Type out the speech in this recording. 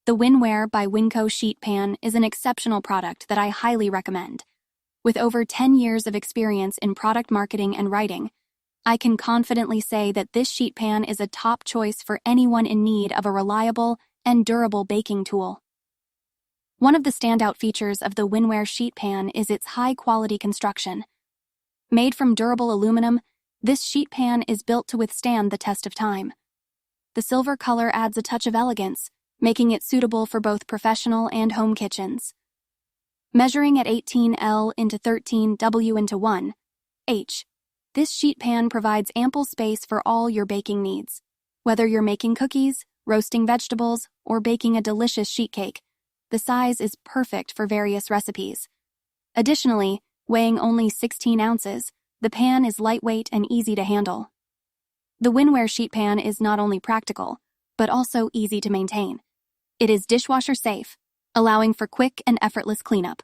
The Winware by Winco sheet pan is an exceptional product that I highly recommend. With over 10 years of experience in product marketing and writing, I can confidently say that this sheet pan is a top choice for anyone in need of a reliable and durable baking tool. One of the standout features of the Winware sheet pan is its high-quality construction. Made from durable aluminum, this sheet pan is built to withstand the test of time. The silver color adds a touch of elegance, making it suitable for both professional and home kitchens. Measuring at 18L into 13W into 1H, this sheet pan provides ample space for all your baking needs. Whether you're making cookies, roasting vegetables, or baking a delicious sheet cake, the size is perfect for various recipes. Additionally, weighing only 16 ounces, the pan is lightweight and easy to handle. The Winware sheet pan is not only practical, but also easy to maintain. It is dishwasher safe, allowing for quick and effortless cleanup.